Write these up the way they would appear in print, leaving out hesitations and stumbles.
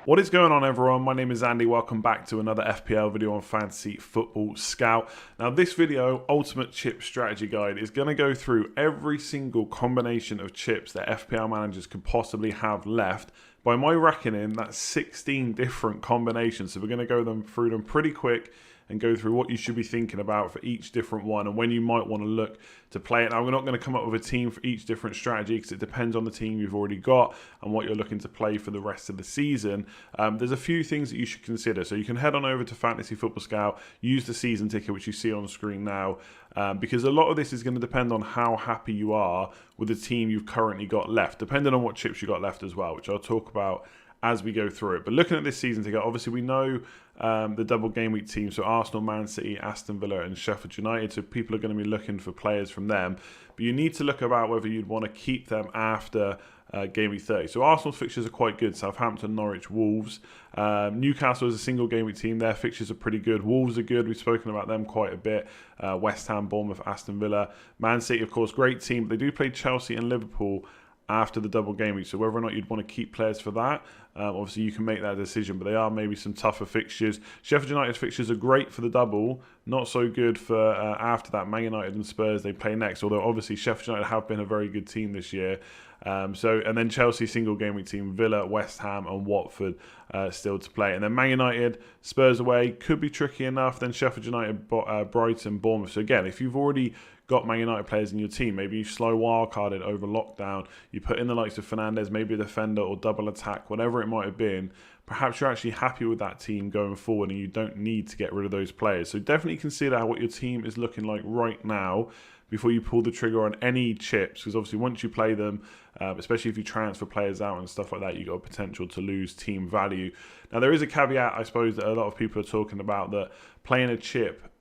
What is going on, everyone? My name is Andy. Welcome back to another FPL video on Fantasy Football Scout. Now, this video, Ultimate Chip Strategy Guide, is going to go through every single combination of chips that FPL managers could possibly have left. By my reckoning, that's 16 different combinations. So we're going to go through them pretty quick and go through what you should be thinking about for each different one and when you might want to look to play it. Now, we're not going to come up with a team for each different strategy because it depends on the team you've already got and what you're looking to play for the rest of the season. There's a few things that you should consider. So you can head on over to Fantasy Football Scout, use the season ticket, which you see on screen now, because a lot of this is going to depend on how happy you are with the team you've currently got left, depending on what chips you've got left as well, which I'll talk about as we go through it. But looking at this season ticket, obviously we know the double game week teams, so Arsenal, Man City, Aston Villa and Sheffield United, so people are going to be looking for players from them. But you need to look about whether you'd want to keep them after game week 30. So Arsenal's fixtures are quite good: Southampton, Norwich, Wolves. Newcastle is a single game week team. Their fixtures are pretty good. Wolves are good. We've spoken about them quite a bit. West Ham, Bournemouth, Aston Villa. Man City, of course, great team. But they do play Chelsea and Liverpool after the double game week, so whether or not you'd want to keep players for that, obviously you can make that decision, but they are maybe some tougher fixtures. Sheffield United's fixtures are great for the double, not so good for after that. Man United and Spurs, they play next, although obviously Sheffield United have been a very good team this year. And then Chelsea single game week team, Villa, West Ham and Watford still to play. And then Man United, Spurs away, could be tricky enough. Then Sheffield United, Brighton, Bournemouth. So again, if you've already got Man United players in your team, maybe you slow wildcarded over lockdown, you put in the likes of Fernandes, maybe a defender or double attack, whatever it might have been, perhaps you're actually happy with that team going forward and you don't need to get rid of those players. So definitely consider what your team is looking like right now before you pull the trigger on any chips, because obviously once you play them, especially if you transfer players out and stuff like that, you've got a potential to lose team value. Now, there is a caveat, I suppose, that a lot of people are talking about, that playing a chip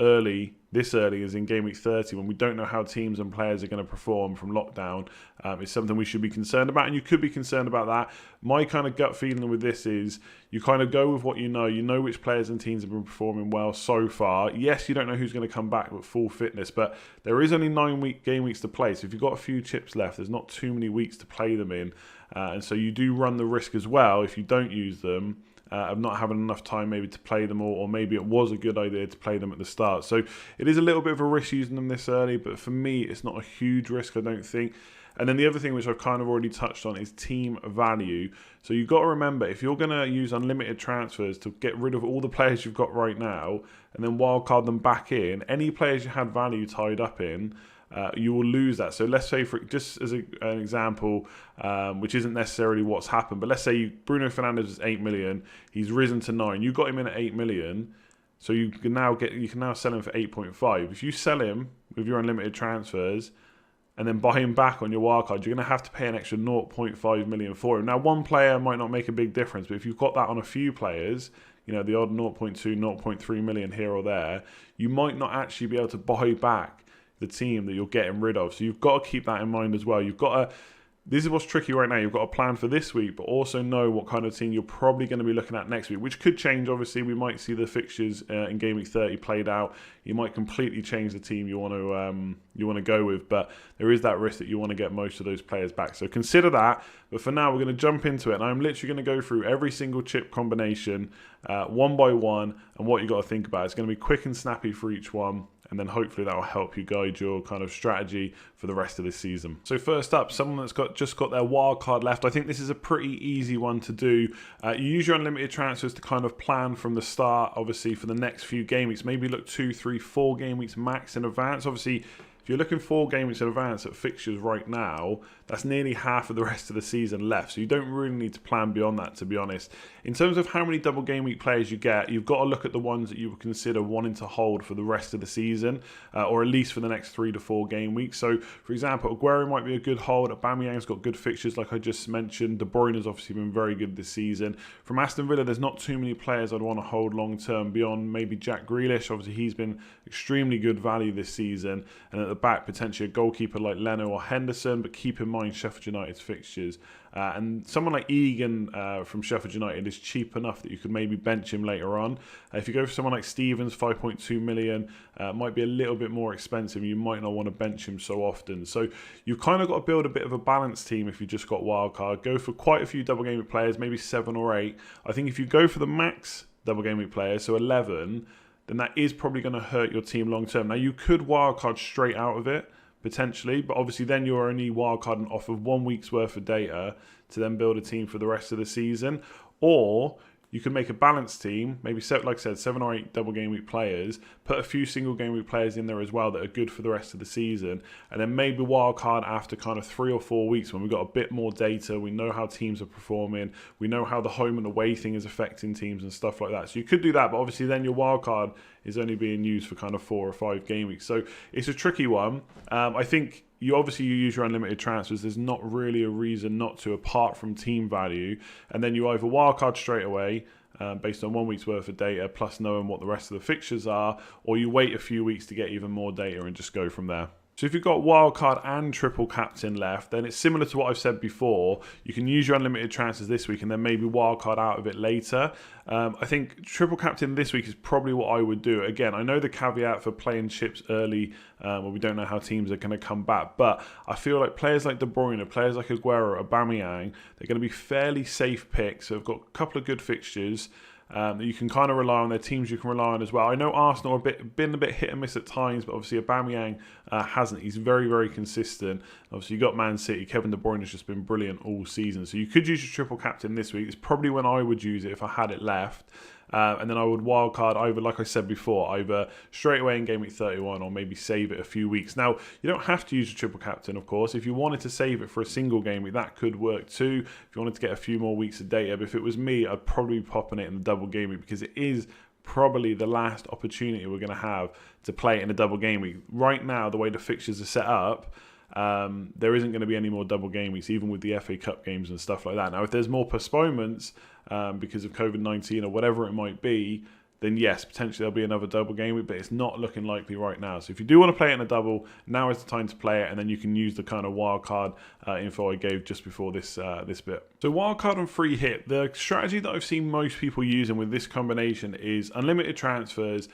this early is in game week 30, when we don't know how teams and players are going to perform from lockdown, is something we should be concerned about, and you could be concerned about that. My kind of gut feeling with this is you kind of go with what you know which players and teams have been performing well so far. Yes, you don't know who's going to come back with full fitness, but there is only 9 game weeks to play, so if you've got a few chips left, there's not too many weeks to play them in, and so you do run the risk as well, if you don't use them, of not having enough time maybe to play them all, or maybe it was a good idea to play them at the start. So it is a little bit of a risk using them this early, but for me it's not a huge risk, I don't think. And then the other thing, which I've kind of already touched on, is team value. So you've got to remember, if you're going to use unlimited transfers to get rid of all the players you've got right now and then wildcard them back in, any players you had value tied up in, you will lose that. So let's say, for just as an example, which isn't necessarily what's happened, but let's say Bruno Fernandes is 8 million, he's risen to 9. You got him in at 8 million, so you can now sell him for 8.5. If you sell him with your unlimited transfers and then buy him back on your wildcard, you're going to have to pay an extra 0.5 million for him. Now, one player might not make a big difference, but if you've got that on a few players, the odd 0.2, 0.3 million here or there, you might not actually be able to buy back the team that you're getting rid of. So you've got to keep that in mind as well. This is what's tricky right now. You've got to plan for this week, but also know what kind of team you're probably going to be looking at next week, which could change. Obviously, we might see the fixtures in game week 30 played out. You might completely change the team you want to go with, but there is that risk that you want to get most of those players back. So consider that. But for now, we're going to jump into it, and I'm literally going to go through every single chip combination one by one and what you got to think about. It's going to be quick and snappy for each one, and then hopefully that will help you guide your kind of strategy for the rest of this season. So first up, someone that's just got their wild card left. I think this is a pretty easy one to do. You use your unlimited transfers to kind of plan from the start, obviously, for the next few game weeks. Maybe look 2, 3, 4 game weeks max in advance. Obviously, if you're looking 4 game weeks in advance at fixtures right now, that's nearly half of the rest of the season left. So you don't really need to plan beyond that, to be honest. In terms of how many double game week players you get, you've got to look at the ones that you would consider wanting to hold for the rest of the season, or at least for the next 3 to 4 game weeks. So, for example, Aguero might be a good hold. Aubameyang's got good fixtures, like I just mentioned. De Bruyne has obviously been very good this season. From Aston Villa, there's not too many players I'd want to hold long term beyond maybe Jack Grealish. Obviously, he's been extremely good value this season. And at the back, potentially a goalkeeper like Leno or Henderson, but keep in mind Sheffield United's fixtures. And someone like Egan from Sheffield United is cheap enough that you could maybe bench him later on. If you go for someone like Stevens, 5.2 million, might be a little bit more expensive. You might not want to bench him so often. So you've kind of got to build a bit of a balanced team if you just got wildcard. Go for quite a few double game week players, maybe 7 or 8. I think if you go for the max double game week players, so 11, then that is probably going to hurt your team long term. Now, you could wildcard straight out of it, potentially, but obviously then you're only wildcarding off of 1 week's worth of data to then build a team for the rest of the season. Or you can make a balanced team, maybe, like I said, 7 or 8 double game week players, put a few single game week players in there as well that are good for the rest of the season, and then maybe wildcard after kind of 3 or 4 weeks when we've got a bit more data, we know how teams are performing, we know how the home and away thing is affecting teams and stuff like that. So you could do that, but obviously then your wildcard is only being used for kind of 4 or 5 game weeks. So it's a tricky one. I think you use your unlimited transfers. There's not really a reason not to, apart from team value. And then you either wildcard straight away based on 1 week's worth of data, plus knowing what the rest of the fixtures are, or you wait a few weeks to get even more data and just go from there. So if you've got wildcard and triple captain left, then it's similar to what I've said before. You can use your unlimited transfers this week and then maybe wildcard out of it later. I think triple captain this week is probably what I would do. Again, I know the caveat for playing chips early, where we don't know how teams are going to come back, but I feel like players like De Bruyne, players like Aguero, Aubameyang, they're going to be fairly safe picks. So they've got a couple of good fixtures. That you can kind of rely on, their teams you can rely on as well. I know Arsenal have been a bit hit and miss at times, but obviously Aubameyang hasn't. He's very, very consistent. Obviously you've got Man City. Kevin De Bruyne has just been brilliant all season. So you could use your triple captain this week. It's probably when I would use it if I had it left. And then I would wildcard over, like I said before, either straight away in game week 31 or maybe save it a few weeks. Now, you don't have to use your triple captain, of course. If you wanted to save it for a single game week, that could work too. If you wanted to get a few more weeks of data, but if it was me, I'd probably be popping it in the double game week because it is probably the last opportunity we're going to have to play it in a double game week. Right now, the way the fixtures are set up, there isn't going to be any more double game weeks, even with the FA Cup games and stuff like that. Now, if there's more postponements because of COVID-19 or whatever it might be, then yes, potentially there'll be another double game week, but it's not looking likely right now. So if you do want to play it in a double, now is the time to play it, and then you can use the kind of wildcard info I gave just before this bit. So wildcard and free hit, the strategy that I've seen most people using with this combination is unlimited transfers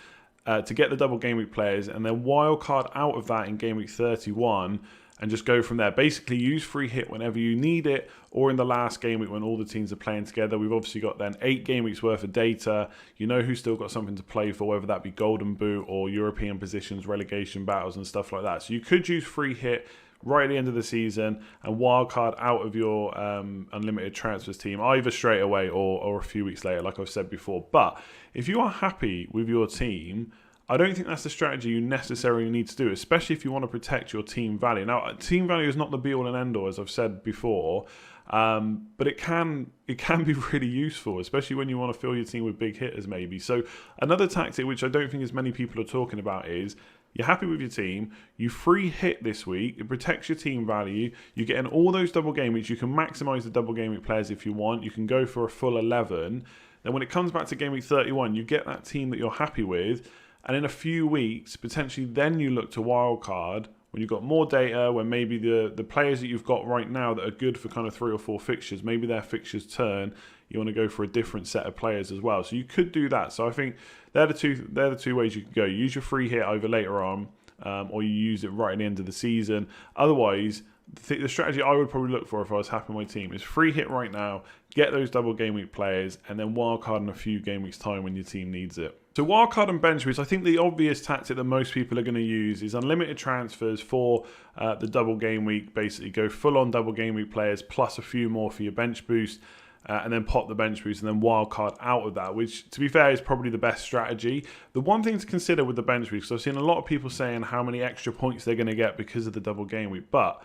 to get the double game week players, and then wildcard out of that in game week 31, and just go from there. Basically, use free hit whenever you need it, or in the last game week when all the teams are playing together. We've obviously got then 8 game weeks worth of data. You know who's still got something to play for, whether that be Golden Boot or European positions, relegation battles and stuff like that. So you could use free hit right at the end of the season and wildcard out of your unlimited transfers team, either straight away or a few weeks later, like I've said before. But if you are happy with your team, I don't think that's the strategy you necessarily need to do, especially if you want to protect your team value. Now, team value is not the be-all and end-all, as I've said before, but it can be really useful, especially when you want to fill your team with big hitters maybe. So another tactic, which I don't think as many people are talking about, is you're happy with your team, you free hit this week, it protects your team value, you get in all those double game weeks, you can maximise the double game week players if you want, you can go for a full 11. Then when it comes back to game week 31, you get that team that you're happy with, and in a few weeks, potentially then you look to wildcard when you've got more data, when maybe the players that you've got right now that are good for kind of 3 or 4 fixtures, maybe their fixtures turn, you want to go for a different set of players as well. So you could do that. So I think they're the two ways you could go. Use your free hit over later on, or you use it right at the end of the season. Otherwise, the strategy I would probably look for if I was happy with my team is free hit right now, get those double game week players, and then wildcard in a few game weeks time when your team needs it. So wildcard and bench boost, I think the obvious tactic that most people are going to use is unlimited transfers for the double game week. Basically go full on double game week players plus a few more for your bench boost, and then pop the bench boost and then wildcard out of that, which to be fair is probably the best strategy. The one thing to consider with the bench boost, because I've seen a lot of people saying how many extra points they're going to get because of the double game week, but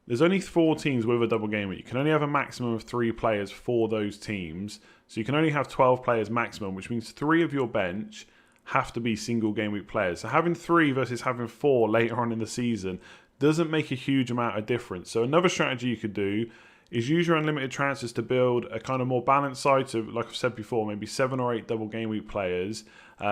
there's only 4 teams with a double game week. You can only have a maximum of 3 players for those teams. So you can only have 12 players maximum, which means 3 of your bench have to be single game week players. So having 3 versus having 4 later on in the season doesn't make a huge amount of difference. So another strategy you could do is use your unlimited transfers to build a kind of more balanced side. So like I've said before, maybe 7 or 8 double game week players.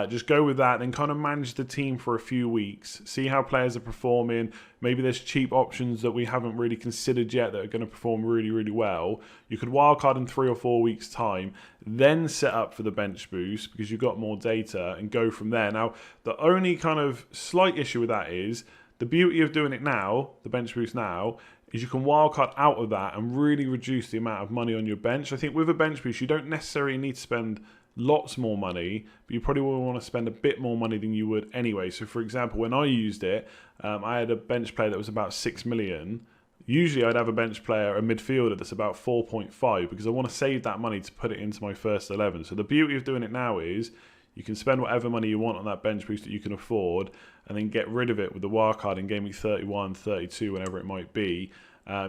Just go with that, then kind of manage the team for a few weeks. See how players are performing. Maybe there's cheap options that we haven't really considered yet that are going to perform really, really well. You could wildcard in 3 or 4 weeks' time, then set up for the bench boost because you've got more data and go from there. Now, the only kind of slight issue with that is the beauty of doing it now, the bench boost now, is you can wildcard out of that and really reduce the amount of money on your bench. I think with a bench boost, you don't necessarily need to spend lots more money, but you probably will want to spend a bit more money than you would anyway. So for example, when I used it, I had a bench player that was about 6 million. Usually I'd have a bench player, a midfielder that's about 4.5 because I want to save that money to put it into my first 11. So the beauty of doing it now is you can spend whatever money you want on that bench boost that you can afford and then get rid of it with the wildcard in game week 31, 32, whenever it might be.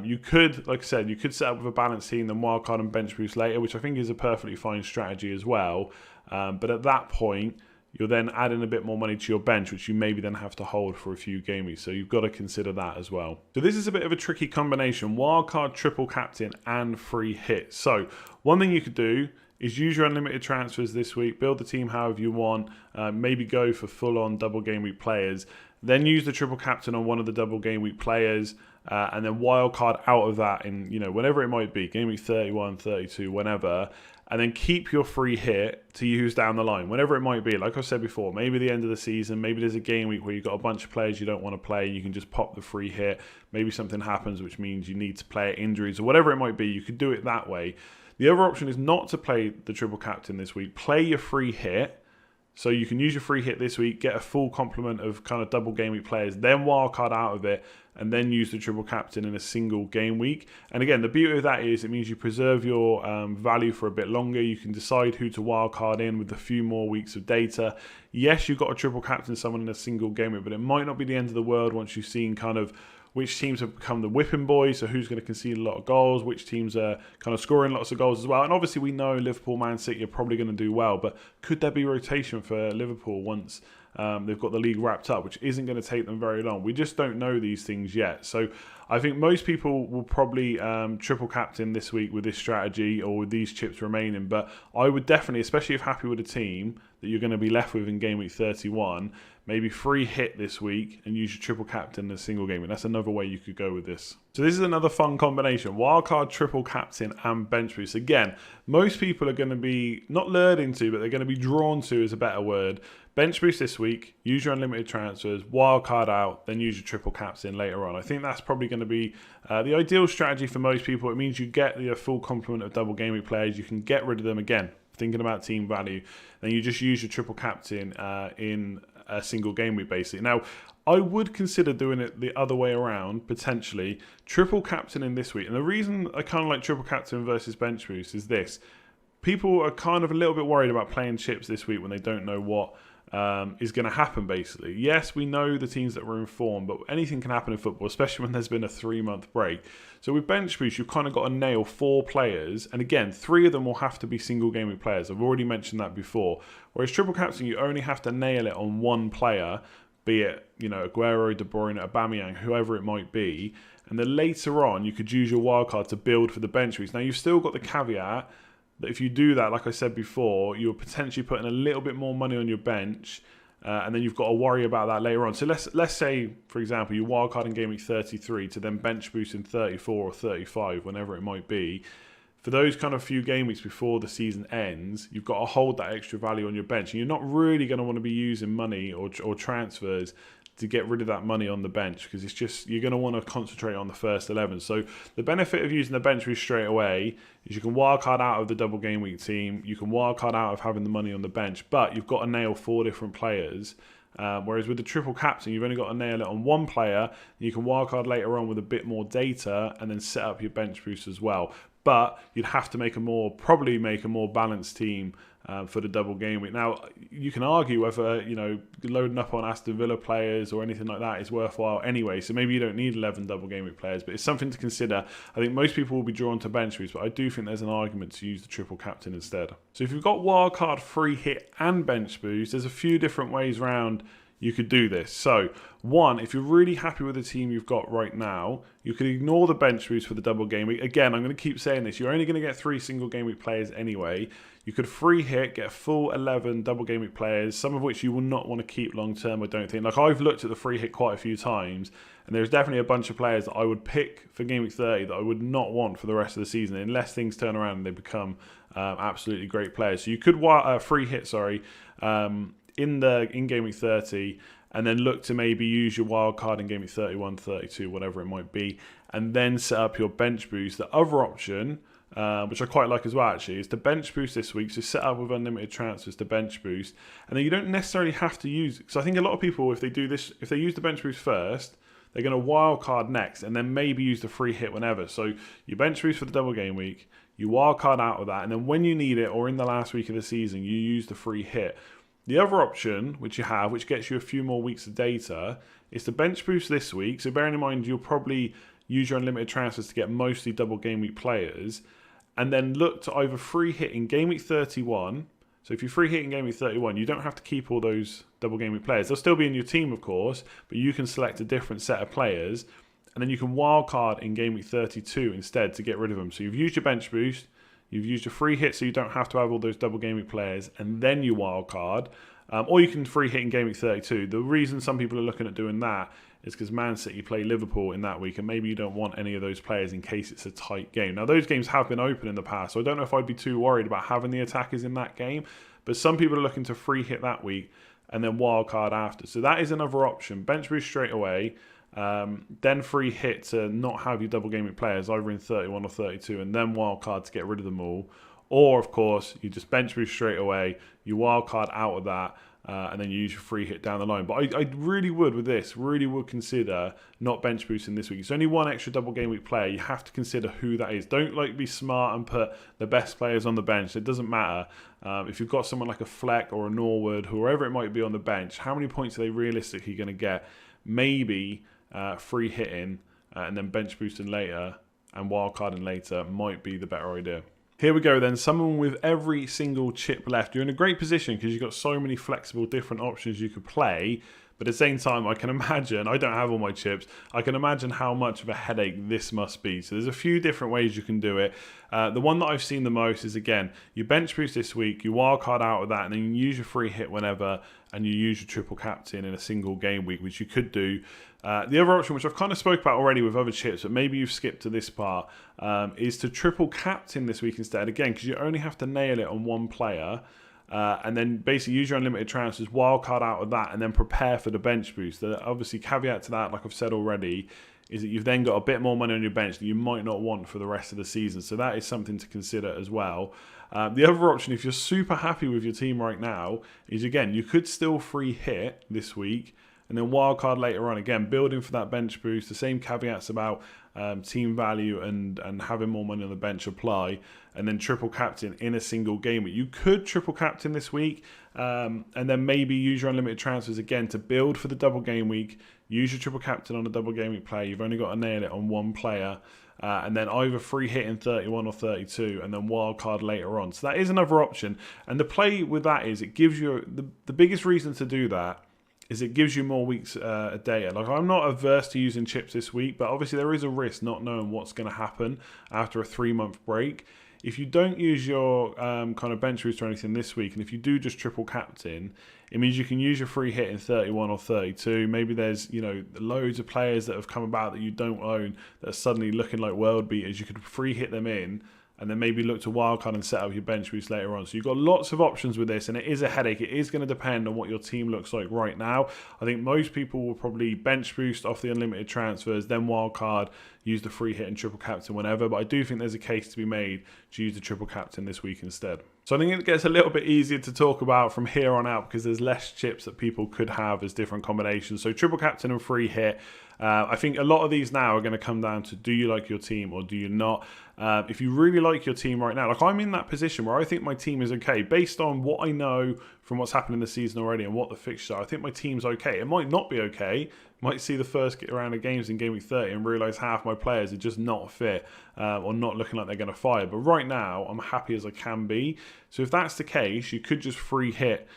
You could, like I said, you could set up with a balanced team, then wildcard and bench boost later, which I think is a perfectly fine strategy as well. But at that point, you're then adding a bit more money to your bench, which you maybe then have to hold for a few game weeks. So you've got to consider that as well. So this is a bit of a tricky combination: wildcard, triple captain, and free hit. So one thing you could do is use your unlimited transfers this week, build the team however you want, maybe go for full-on double game week players, then use the triple captain on one of the double game week players, and then wildcard out of that in, whenever it might be, game week 31, 32, whenever, and then keep your free hit to use down the line, whenever it might be. Like I said before, maybe the end of the season, maybe there's a game week where you've got a bunch of players you don't want to play, you can just pop the free hit, maybe something happens which means you need to play injuries or whatever it might be, you could do it that way. The other option is not to play the triple captain this week. Play your free hit. So you can use your free hit this week, get a full complement of kind of double game week players, then wildcard out of it, and then use the triple captain in a single game week. And again, the beauty of that is it means you preserve your value for a bit longer. You can decide who to wildcard in with a few more weeks of data. Yes, you've got a triple captain someone in a single game week, but it might not be the end of the world once you've seen kind of which teams have become the whipping boys, so who's going to concede a lot of goals, which teams are kind of scoring lots of goals as well. And obviously we know Liverpool, Man City are probably going to do well, but could there be rotation for Liverpool once they've got the league wrapped up, which isn't going to take them very long? We just don't know these things yet. So I think most people will probably triple captain this week with this strategy or with these chips remaining, but I would definitely, especially if happy with a team that you're going to be left with in game week 31, maybe free hit this week and use your triple captain in a single game. And that's another way you could go with this. So this is another fun combination: wildcard, triple captain, and bench boost. Again, most people are going to be not lured into, but they're going to be drawn to, is a better word. Bench boost this week, use your unlimited transfers, wildcard out, then use your triple captain later on. I think that's probably going to be the ideal strategy for most people. It means you get the full complement of double game week players. You can get rid of them again, thinking about team value. Then you just use your triple captain in a single game week, basically. Now, I would consider doing it the other way around, potentially. Triple captain in this week. And the reason I kind of like triple captain versus bench boost is this. People are kind of a little bit worried about playing chips this week when they don't know what is going to happen, basically. Yes, we know the teams that were in form, but anything can happen in football, especially when there's been a 3-month break. So with bench boost, you've kind of got to nail 4 players, and again, 3 of them will have to be single game week players. I've already mentioned that before. Whereas triple captain, you only have to nail it on 1 player, be it, Aguero, De Bruyne, Aubameyang, whoever it might be, and then later on, you could use your wildcard to build for the bench boost. Now, you've still got the caveat that if you do that, like I said before, you're potentially putting a little bit more money on your bench, and then you've got to worry about that later on. So let's say, for example, you wildcard in game week 33 to then bench boost in 34 or 35, whenever it might be. For those kind of few game weeks before the season ends, you've got to hold that extra value on your bench. And you're not really going to want to be using money or transfers to get rid of that money on the bench, because it's just, you're going to want to concentrate on the first 11. So the benefit of using the bench boost straight away is you can wildcard out of the double game week team, you can wildcard out of having the money on the bench, but you've got to nail 4 different players. Whereas with the triple captain, you've only got to nail it on 1 player. You can wildcard later on with a bit more data and then set up your bench boost as well. But you'd have to probably make a more balanced team for the double game week. Now, you can argue whether, loading up on Aston Villa players or anything like that is worthwhile anyway. So maybe you don't need 11 double game week players, but it's something to consider. I think most people will be drawn to bench boost, but I do think there's an argument to use the triple captain instead. So if you've got wildcard, free hit, and bench boost, there's a few different ways around you could do this. So, one, if you're really happy with the team you've got right now, you could ignore the bench boost for the double game week. Again, I'm going to keep saying this. You're only going to get 3 single game week players anyway. You could free hit, get a full 11 double game week players, some of which you will not want to keep long term, I don't think. Like, I've looked at the free hit quite a few times, and there's definitely a bunch of players that I would pick for game week 30 that I would not want for the rest of the season, unless things turn around and they become absolutely great players. So you could free hit, in game week 30, and then look to maybe use your wild card in game week 31, 32, whatever it might be, and then set up your bench boost. The other option, which I quite like as well actually, is to bench boost this week. So set up with unlimited transfers to bench boost, and then you don't necessarily have to use. So I think a lot of people, if they do this, if they use the bench boost first, they're going to wild card next, and then maybe use the free hit whenever. So you bench boost for the double game week, you wild card out of that, and then when you need it or in the last week of the season, you use the free hit. The other option, which you have, which gets you a few more weeks of data, is to bench boost this week. So bearing in mind, you'll probably use your unlimited transfers to get mostly double game week players, and then look to either free hit in game week 31. So if you free hit in game week 31, you don't have to keep all those double game week players. They'll still be in your team, of course, but you can select a different set of players, and then you can wildcard in game week 32 instead to get rid of them. So you've used your bench boost, you've used your free hit, so you don't have to have all those double game week players, and then you wildcard. Or you can free hit in game week 32. The reason some people are looking at doing that is because Man City play Liverpool in that week, and maybe you don't want any of those players in case it's a tight game. Now, those games have been open in the past, so I don't know if I'd be too worried about having the attackers in that game, but some people are looking to free hit that week and then wildcard after. So that is another option. Bench boost straight away, then free hit to not have your double game week players either in 31 or 32, and then wildcard to get rid of them all. Or, of course, you just bench boost straight away, you wildcard out of that, and then you use your free hit down the line. But I really would consider not bench boosting this week. It's only one extra double game week player. You have to consider who that is. Don't be smart and put the best players on the bench. It doesn't matter. If you've got someone like a Fleck or a Norwood, whoever it might be on the bench, how many points are they realistically going to get? Maybe free hitting and then bench boosting later and wildcarding later might be the better idea. Here we go then, someone with every single chip left. You're in a great position because you've got so many flexible different options you could play, but at the same time, I can imagine, I don't have all my chips, I can imagine how much of a headache this must be. So there's a few different ways you can do it. The one that I've seen the most is, again, you bench boost this week, you wildcard out of that, and then you use your free hit whenever, and you use your triple captain in a single game week, which you could do. The other option, which I've kind of spoke about already with other chips, but maybe you've skipped to this part, is to triple captain this week instead. Again, because you only have to nail it on one player, and then basically use your unlimited transfers, wildcard out of that, and then prepare for the bench boost. The obviously caveat to that, like I've said already, is that you've then got a bit more money on your bench that you might not want for the rest of the season. So that is something to consider as well. The other option, if you're super happy with your team right now, is, again, you could still free hit this week and then wildcard later on. Again, building for that bench boost. The same caveats about team value and having more money on the bench apply, and then triple captain in a single game week. You could triple captain this week, and then maybe use your unlimited transfers again to build for the double game week. Use your triple captain on a double game week player. You've only got to nail it on one player, and then either free hit in 31 or 32, and then wildcard later on. So that is another option. And the play with that is it gives you the biggest reason to do that is it gives you more weeks of data. Like, I'm not averse to using chips this week, but obviously there is a risk not knowing what's going to happen after a 3-month break. If you don't use your kind of bench boost or anything this week, and if you do just triple captain, it means you can use your free hit in 31 or 32. Maybe there's, loads of players that have come about that you don't own that are suddenly looking like world beaters. You could free hit them in, and then maybe look to wildcard and set up your bench boost later on. So you've got lots of options with this, and it is a headache. It is going to depend on what your team looks like right now. I think most people will probably bench boost off the unlimited transfers, then wildcard, use the free hit and triple captain whenever. But I do think there's a case to be made to use the triple captain this week instead. So I think it gets a little bit easier to talk about from here on out because there's less chips that people could have as different combinations. So triple captain and free hit. I think a lot of these now are going to come down to, do you like your team or do you not? If you really like your team right now, like I'm in that position where I think my team is okay based on what I know from what's happened in the season already and what the fixtures are. I think my team's okay. It might not be okay might see the first round of games in game week 30 and realise half my players are just not fit or not looking like they're going to fire. But right now, I'm happy as I can be. So if that's the case, you could just free hit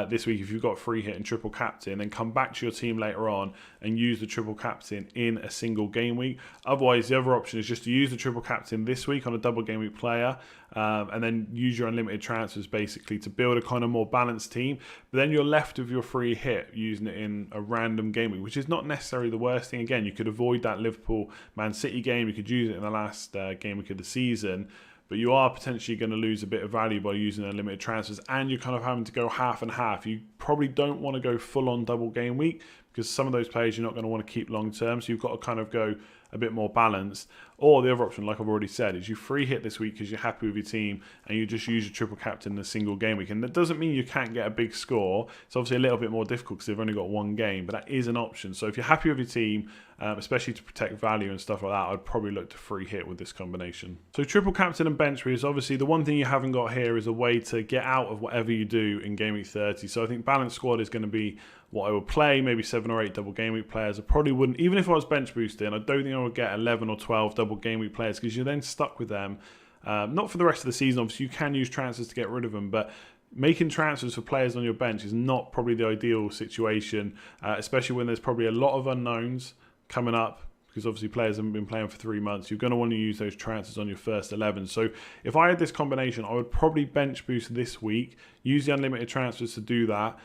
this week if you've got free hit and triple captain, and come back to your team later on and use the triple captain in a single game week. Otherwise, the other option is just to use the triple captain this week on a double game week player, and then use your unlimited transfers basically to build a kind of more balanced team. But then you're left with your free hit using it in a random game week, which is not necessarily the worst thing. Again, you could avoid that Liverpool-Man City game. You could use it in the last game week of the season. But you are potentially going to lose a bit of value by using unlimited transfers, and you're kind of having to go half and half. You probably don't want to go full on double game week because some of those players you're not going to want to keep long term. So you've got to kind of go a bit more balanced. Or the other option, like I've already said, is you free hit this week because you're happy with your team and you just use your triple captain in a single game week. And that doesn't mean you can't get a big score. It's obviously a little bit more difficult because they've only got one game, but that is an option. So if you're happy with your team, especially to protect value and stuff like that, I'd probably look to free hit with this combination. So triple captain and bench boost, obviously the one thing you haven't got here is a way to get out of whatever you do in game week 30. So I think balanced squad is going to be what I would play. Maybe 7 or 8 double game week players. I probably wouldn't, even if I was bench boosting, I don't think I would get 11 or 12 double game week players because you're then stuck with them. Not for the rest of the season. Obviously, you can use transfers to get rid of them, but making transfers for players on your bench is not probably the ideal situation, especially when there's probably a lot of unknowns coming up. Because obviously players haven't been playing for 3 months. You're going to want to use those transfers on your first 11. So if I had this combination, I would probably bench boost this week, use the unlimited transfers to do that,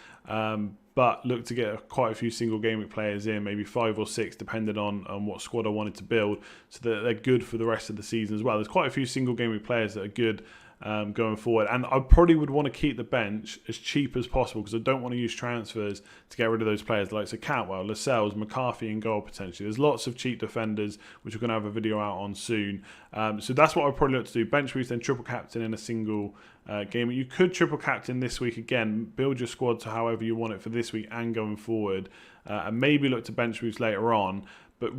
but look to get quite a few single game week players in, maybe 5 or 6, depending on what squad I wanted to build, so that they're good for the rest of the season as well. There's quite a few single game week players that are good going forward, and I probably would want to keep the bench as cheap as possible because I don't want to use transfers to get rid of those players like Cantwell, Lascelles, McCarthy in goal potentially. There's lots of cheap defenders which we're going to have a video out on soon, so that's what I'd probably look to do: bench boost, then triple captain in a single game. You could triple captain this week again, build your squad to however you want it for this week and going forward, and maybe look to bench boost later on. But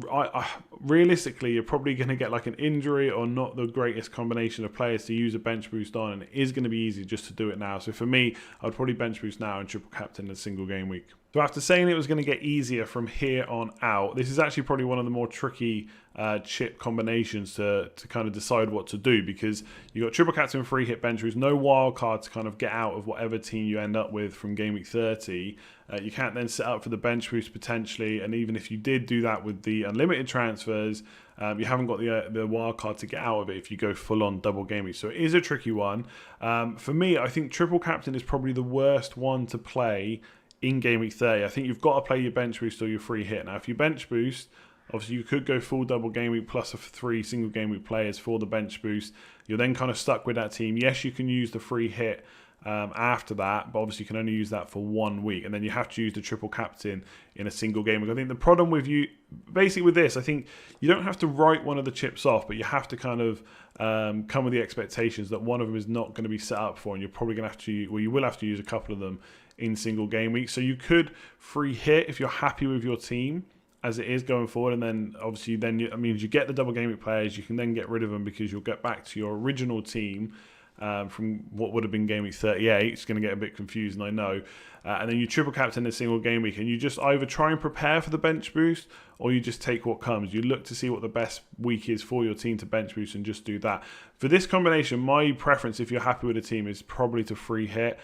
realistically, you're probably going to get like an injury or not the greatest combination of players to use a bench boost on, and it is going to be easy just to do it now. So for me, I'd probably bench boost now and triple captain in a single game week. So after saying it was going to get easier from here on out, this is actually probably one of the more tricky chip combinations to kind of decide what to do, because you've got triple captain, free hit, bench boost, no wild card to kind of get out of whatever team you end up with from game week 30. You can't then set up for the bench boost potentially, and even if you did do that with the unlimited transfers, you haven't got the wild card to get out of it if you go full on double game week. So it is a tricky one. For me, I think triple captain is probably the worst one to play in game week 30. I think you've got to play your bench boost or your free hit. Now, if you bench boost, obviously you could go full double game week plus 3 single game week players for the bench boost. You're then kind of stuck with that team. Yes, you can use the free hit after that, but obviously you can only use that for 1 week, and then you have to use the triple captain in a single game week. I think the problem with you, basically with this, I think you don't have to write one of the chips off, but you have to kind of come with the expectations that one of them is not going to be set up for, and you're probably going to have to, well, you will have to use a couple of them in single game week. So you could free hit if you're happy with your team as it is going forward, and then obviously that means you get the double game week players. You can then get rid of them because you'll get back to your original team from what would have been game week 38. It's going to get a bit confusing, I know. And then you triple captain a single game week, and you just either try and prepare for the bench boost, or you just take what comes. You look to see what the best week is for your team to bench boost and just do that. For this combination, my preference, if you're happy with a team, is probably to free hit.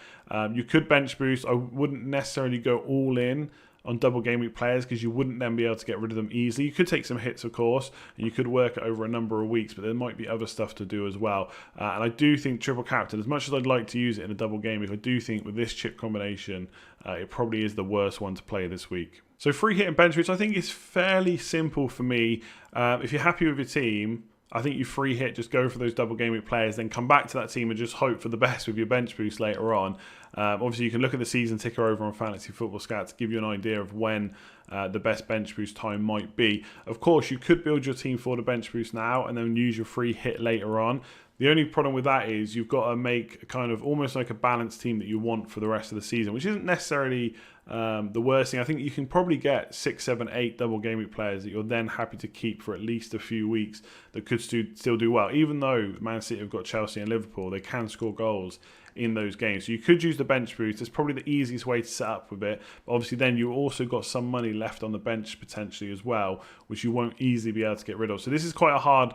You could bench boost. I wouldn't necessarily go all in on double game week players because you wouldn't then be able to get rid of them easily. You could take some hits, of course, and you could work it over a number of weeks, but there might be other stuff to do as well. And I do think triple captain, as much as I'd like to use it in a double game week, I do think with this chip combination, it probably is the worst one to play this week. So free hit and bench boost, I think is fairly simple for me. If you're happy with your team, I think you free hit, just go for those double game week players, then come back to that team and just hope for the best with your bench boost later on. Obviously, you can look at the season ticker over on Fantasy Football Scout to give you an idea of when the best bench boost time might be. Of course, you could build your team for the bench boost now and then use your free hit later on. The only problem with that is you've got to make kind of almost like a balanced team that you want for the rest of the season, which isn't necessarily the worst thing. I think you can probably get 6, 7, 8 double game week players that you're then happy to keep for at least a few weeks that could still do well. Even though Man City have got Chelsea and Liverpool, they can score goals in those games. So you could use the bench boost. It's probably the easiest way to set up with it. But obviously then you also got some money left on the bench potentially as well, which you won't easily be able to get rid of. So this is quite a hard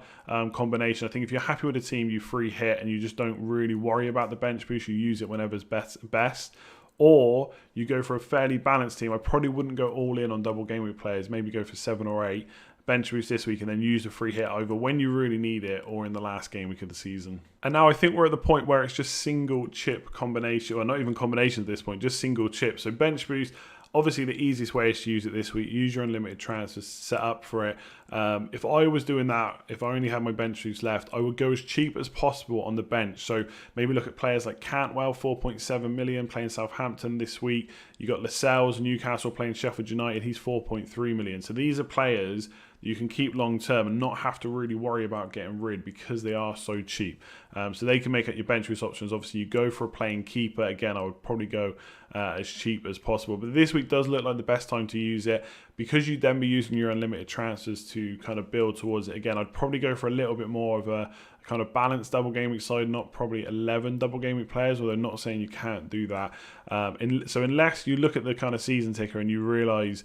combination. I think if you're happy with a team, you free hit and you just don't really worry about the bench boost. You use it whenever's best. Or you go for a fairly balanced team. I probably wouldn't go all in on double game week players. Maybe go for 7 or 8. Bench boost this week and then use the free hit either when you really need it or in the last game week of the season. And now I think we're at the point where it's just single chip combination, or not even combination at this point, just single chip. So bench boost, obviously the easiest way is to use it this week. Use your unlimited transfers, set up for it. If I was doing that, if I only had my bench boost left, I would go as cheap as possible on the bench. So maybe look at players like Cantwell, 4.7 million, playing Southampton this week. You got Lascelles, Newcastle playing Sheffield United. He's 4.3 million. So these are players you can keep long term and not have to really worry about getting rid because they are so cheap. So they can make up your bench boost options. Obviously, you go for a playing keeper. Again, I would probably go as cheap as possible. But this week does look like the best time to use it because you'd then be using your unlimited transfers to kind of build towards it. Again, I'd probably go for a little bit more of a kind of balanced double game week side, not probably 11 double game week players, although not saying you can't do that. So unless you look at the kind of season ticker and you realise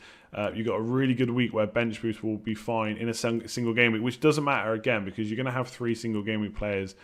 you've got a really good week where bench boost will be fine in a single game week, which doesn't matter again because you're going to have 3 single game week players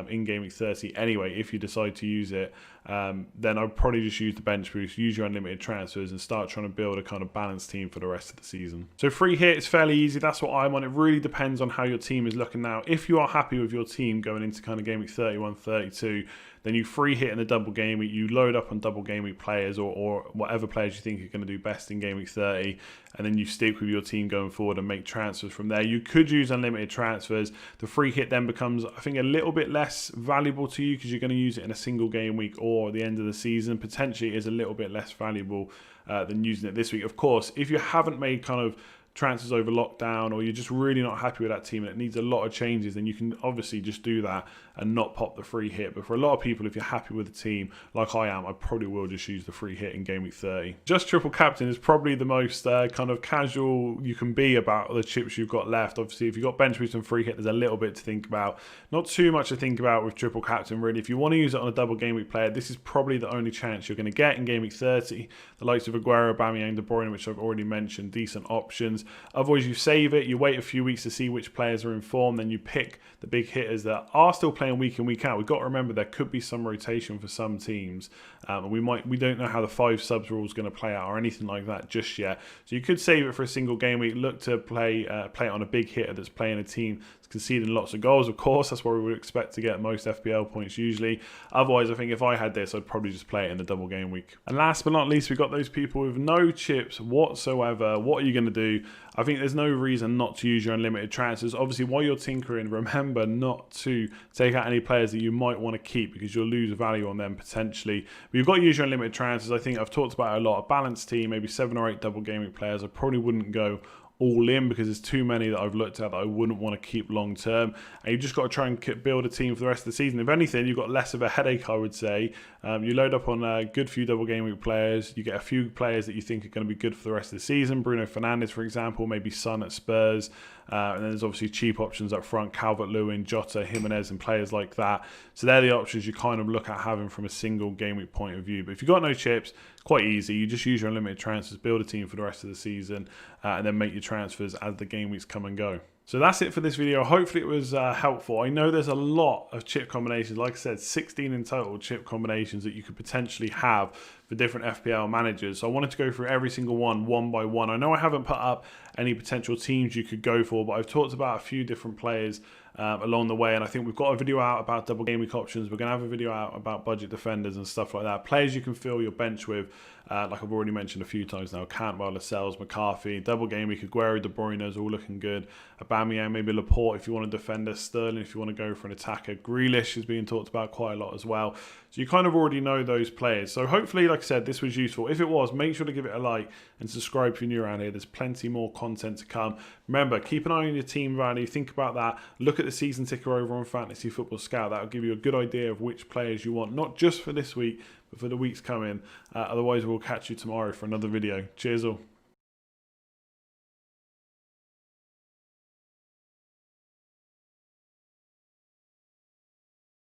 in game week 30 anyway if you decide to use it, then I'd probably just use the bench boost, use your unlimited transfers and start trying to build a kind of balanced team for the rest of the season. So free hit is fairly easy. That's what I'm on. It really depends on how your team is looking now. If you are happy with your team going into kind of game week 31, 32, then you free hit in the double game week, you load up on double game week players or whatever players you think are going to do best in game week 30, and then you stick with your team going forward and make transfers from there. You could use unlimited transfers. The free hit then becomes, I think, a little bit less valuable to you because you're going to use it in a single game week or the end of the season. Potentially is a little bit less valuable than using it this week. Of course, if you haven't made kind of transfers over lockdown or you're just really not happy with that team and it needs a lot of changes, then you can obviously just do that and not pop the free hit. But for a lot of people, if you're happy with the team like I am, I probably will just use the free hit in game week 30. Just triple captain is probably the most kind of casual you can be about the chips you've got left. Obviously, if you've got bench boost and free hit, there's a little bit to think about. Not too much to think about with triple captain, really. If you want to use it on a double game week player, this is probably the only chance you're going to get in game week 30. The likes of Aguero, Aubameyang, De Bruyne, which I've already mentioned, decent options. Otherwise, you save it, you wait a few weeks to see which players are in form, then you pick the big hitters that are still playing week in, week out. We've got to remember there could be some rotation for some teams, and we don't know how the 5 subs rule is going to play out or anything like that just yet. So you could save it for a single game week, look to play it on a big hitter that's playing a team that's conceding lots of goals. Of course, that's where we would expect to get most FPL points usually. Otherwise, I think if I had this, I'd probably just play it in the double game week. And last but not least, we've got those people with no chips whatsoever. What are you going to do? I think there's no reason not to use your unlimited transfers. Obviously, while you're tinkering, remember not to take out any players that you might want to keep because you'll lose value on them potentially. But you've got to use your unlimited transfers. I think I've talked about it a lot. A balanced team, maybe 7 or 8 double game week players. I probably wouldn't go all in because there's too many that I've looked at that I wouldn't want to keep long term, and you've just got to try and build a team for the rest of the season. If anything, you've got less of a headache, I would say. You load up on a good few double game week players, you get a few players that you think are going to be good for the rest of the season. Bruno Fernandes, for example, maybe Son at Spurs, and then there's obviously cheap options up front, Calvert-Lewin, Jota, Jimenez and players like that. So they're the options you kind of look at having from a single game week point of view. But if you've got no chips, it's quite easy. You just use your unlimited transfers, build a team for the rest of the season, and then make your transfers as the game weeks come and go. So that's it for this video. Hopefully it was helpful. I know there's a lot of chip combinations. Like I said, 16 in total chip combinations that you could potentially have for different FPL managers. So I wanted to go through every single one by one. I know I haven't put up any potential teams you could go for, but I've talked about a few different players along the way, and I think we've got a video out about double game week options. We're going to have a video out about budget defenders and stuff like that. Players you can fill your bench with, like I've already mentioned a few times now, Cantwell, Lascelles, McCarthy, double game week, Aguero, De Bruyne is all looking good. Aubameyang, maybe Laporte if you want a defender, Sterling if you want to go for an attacker. Grealish is being talked about quite a lot as well. So you kind of already know those players. So hopefully, like I said, this was useful. If it was, make sure to give it a like and subscribe if you're new around here. There's plenty more content to come. Remember, keep an eye on your team value. Think about that. Look at the season ticker over on Fantasy Football Scout. That will give you a good idea of which players you want, not just for this week, but for the weeks coming. Otherwise, we'll catch you tomorrow for another video. Cheers all.